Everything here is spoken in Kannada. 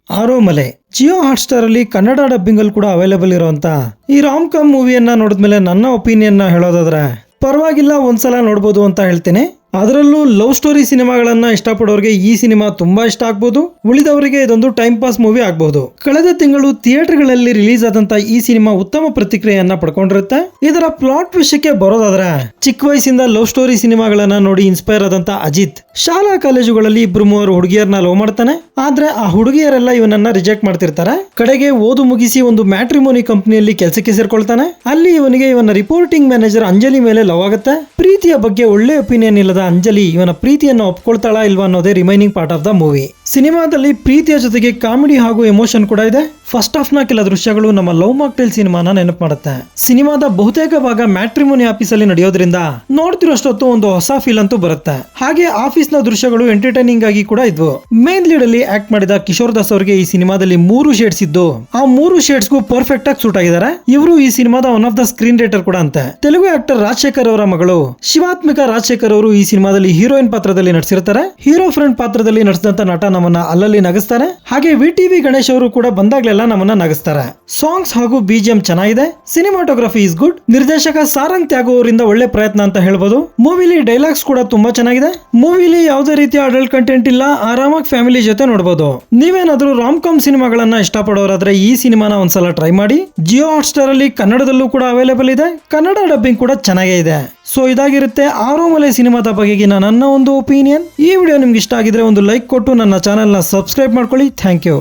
ಆರೋಮಲೆ ಜಿಯೋ ಹಾಟ್ಸ್ಟಾರ್ ಅಲ್ಲಿ ಕನ್ನಡ ಡಬ್ಬಿಂಗ್ ಅಲ್ಲಿ ಕೂಡ ಅವೈಲೇಬಲ್ ಇರುವಂತ ಈ ರಾಮ್ ಕಾಮ್ ಮೂವಿಯನ್ನ ನೋಡಿದ್ಮೇಲೆ ನನ್ನ ಒಪಿನಿಯನ್ ನ ಹೇಳೋದಾದ್ರೆ ಪರವಾಗಿಲ್ಲ, ಒಂದ್ಸಲ ನೋಡ್ಬೋದು ಅಂತ ಹೇಳ್ತೇನೆ. ಅದರಲ್ಲೂ ಲವ್ ಸ್ಟೋರಿ ಸಿನಿಮಾಗಳನ್ನ ಇಷ್ಟಪಡೋರಿಗೆ ಈ ಸಿನಿಮಾ ತುಂಬಾ ಇಷ್ಟ ಆಗ್ಬೋದು. ಉಳಿದವರಿಗೆ ಇದೊಂದು ಟೈಮ್ ಪಾಸ್ ಮೂವಿ ಆಗಬಹುದು. ಕಳೆದ ತಿಂಗಳು ಥಿಯೇಟರ್ಗಳಲ್ಲಿ ರಿಲೀಸ್ ಆದಂತ ಈ ಸಿನಿಮಾ ಉತ್ತಮ ಪ್ರತಿಕ್ರಿಯೆಯನ್ನ ಪಡ್ಕೊಂಡಿರುತ್ತೆ. ಇದರ ಪ್ಲಾಟ್ ವಿಷಯಕ್ಕೆ ಬರೋದಾದ್ರೆ, ಚಿಕ್ಕ ವಯಸ್ಸಿಂದ ಲವ್ ಸ್ಟೋರಿ ಸಿನಿಮಾಗಳನ್ನ ನೋಡಿ ಇನ್ಸ್ಪೈರ್ ಆದಂತ ಅಜಿತ್ ಶಾಲಾ ಕಾಲೇಜುಗಳಲ್ಲಿ 2-3 ಹುಡುಗಿಯರನ್ನ ಲವ್ ಮಾಡ್ತಾನೆ. ಆದ್ರೆ ಆ ಹುಡುಗಿಯರೆಲ್ಲ ಇವನನ್ನ ರಿಜೆಕ್ಟ್ ಮಾಡ್ತಿರ್ತಾರೆ. ಕಡೆಗೆ ಓದು ಮುಗಿಸಿ ಒಂದು ಮ್ಯಾಟ್ರಿಮೋನಿ ಕಂಪನಿಯಲ್ಲಿ ಕೆಲಸಕ್ಕೆ ಸೇರ್ಕೊಳ್ತಾನೆ. ಅಲ್ಲಿ ಇವನ ರಿಪೋರ್ಟಿಂಗ್ ಮ್ಯಾನೇಜರ್ ಅಂಜಲಿ ಮೇಲೆ ಲವ್ ಆಗುತ್ತೆ. ಪ್ರೀತಿಯ ಬಗ್ಗೆ ಒಳ್ಳೆ ಒಪಿನಿಯನ್ ಇಲ್ಲದ ಅಂಜಲಿ ಇವನ ಪ್ರೀತಿಯನ್ನು ಒಪ್ಕೊಳ್ತಾಳ ಇಲ್ವಾ ಅನ್ನೋದೇ remaining part of the movie. ಸಿನಿಮಾದಲ್ಲಿ ಪ್ರೀತಿಯ ಜೊತೆಗೆ ಕಾಮಿಡಿ ಹಾಗೂ ಎಮೋಷನ್ ಕೂಡ ಇದೆ. ಫಸ್ಟ್ ಹಾಫ್ ನ ಕೆಲ ದೃಶ್ಯಗಳು ನಮ್ಮ ಲವ್ ಮಾಕ್ಟೇಲ್ ಸಿನಿಮಾನ ನೆನಪು ಮಾಡುತ್ತೆ. ಸಿನಿಮಾದ ಬಹುತೇಕ ಭಾಗ ಮ್ಯಾಟ್ರಿಮೋನಿ ಆಫೀಸ್ ಅಲ್ಲಿ ನಡೆಯೋದ್ರಿಂದ ನೋಡ್ತಿರೋಷ್ಟೊತ್ತು ಒಂದು ಹೊಸ ಫೀಲ್ ಅಂತೂ ಬರುತ್ತೆ. ಹಾಗೆ ಆಫೀಸ್ ನ ದೃಶ್ಯಗಳು ಎಂಟರ್ಟೈನಿಂಗ್ ಆಗಿ ಕೂಡ ಇದ್ವು. ಮೇನ್ ಲೀಡ್ ಅಲ್ಲಿ ಆಕ್ಟ್ ಮಾಡಿದ ಕಿಶೋರ್ ದಾಸ್ ಅವರಿಗೆ ಈ ಸಿನಿಮಾದಲ್ಲಿ 3 ಶೇಡ್ಸ್ ಇದ್ದು, ಆ 3 ಶೇಡ್ಸ್ ಗೂ ಪರ್ಫೆಕ್ಟ್ ಆಗಿ ಸೂಟ್ ಆಗಿದ್ದಾರೆ. ಇವರು ಈ ಸಿನಿಮಾದ one of the screen writer ಕೂಡ ಅಂತೆ. ತೆಲುಗು ಆಕ್ಟರ್ ರಾಜಶೇಖರ್ ಅವರ ಮಗಳು ಶಿವಾತ್ಮಿಕಾ ರಾಜಶೇಖರ್ ಅವರು ಈ ಸಿನಿಮಾದಲ್ಲಿ ಹೀರೋಯಿನ್ ಪಾತ್ರದಲ್ಲಿ ನಟಿಸಿರ್ತಾರೆ. ಹೀರೋ ಫ್ರೆಂಡ್ ಪಾತ್ರದಲ್ಲಿ ನಟಿಸಿದಂತ ನಟ ನಮ್ಮನ್ನ ಅಲ್ಲಲ್ಲಿ ನಗಿಸ್ತಾರೆ. ಹಾಗೆ ವಿಟಿವಿ ಗಣೇಶ್ ಅವರು ಕೂಡ ಬಂದಾಗ್ಲೆಲ್ಲ ನಮ್ಮನ್ನ ನಗಿಸ್ತಾರೆ. ಸಾಂಗ್ಸ್ ಹಾಗೂ ಬಿಜಿಎಂ ಚೆನ್ನಾಗಿದೆ. Cinematography is good. ನಿರ್ದೇಶಕ ಸಾರಂಗ್ ತ್ಯಾಗೋ ಅವರಿಂದ ಒಳ್ಳೆ ಪ್ರಯತ್ನ ಅಂತ ಹೇಳ್ಬೋದು. ಮೂವಿಲಿ ಡೈಲಾಗ್ಸ್ ಕೂಡ ತುಂಬಾ ಚೆನ್ನಾಗಿದೆ. ಮೂವಿಲಿ ಯಾವುದೇ ರೀತಿಯ ಅಡಲ್ಟ್ ಕಂಟೆಂಟ್ ಇಲ್ಲ. ಆರಾಮಾಗಿ ಫ್ಯಾಮಿಲಿ ಜೊತೆ ನೋಡಬಹುದು. ನೀವೇನಾದ್ರೂ ರಾಮ್ ಕಾಮ್ ಸಿನಿಮಾಗಳನ್ನ ಇಷ್ಟಪಡೋರಾದ್ರೆ ಈ ಸಿನಿಮಾನ ಒಂದ್ಸಲ ಟ್ರೈ ಮಾಡಿ. ಜಿಯೋ ಹಾಟ್ಸ್ಟಾರ್ ಅಲ್ಲಿ ಕನ್ನಡದಲ್ಲೂ ಕೂಡ ಅವೈಲೇಬಲ್ ಇದೆ. ಕನ್ನಡ ಡಬ್ಬಿಂಗ್ ಕೂಡ ಚೆನ್ನಾಗೇ ಇದೆ. ಸೊ ಇದಾಗಿರುತ್ತೆ ಆರೋಮಲೆ ಸಿನಿಮಾದ ಬಗೆಗಿನ ನನ್ನ ಒಂದು ಒಪಿನಿಯನ್. ಈ ವಿಡಿಯೋ ನಿಮ್ಗೆ ಇಷ್ಟ ಆಗಿದ್ರೆ ಒಂದು ಲೈಕ್ ಕೊಟ್ಟು ನನ್ನ ಚಾನೆಲ್ ನ ಸಬ್ಸ್ಕ್ರೈಬ್ ಮಾಡ್ಕೊಳ್ಳಿ. Thank you.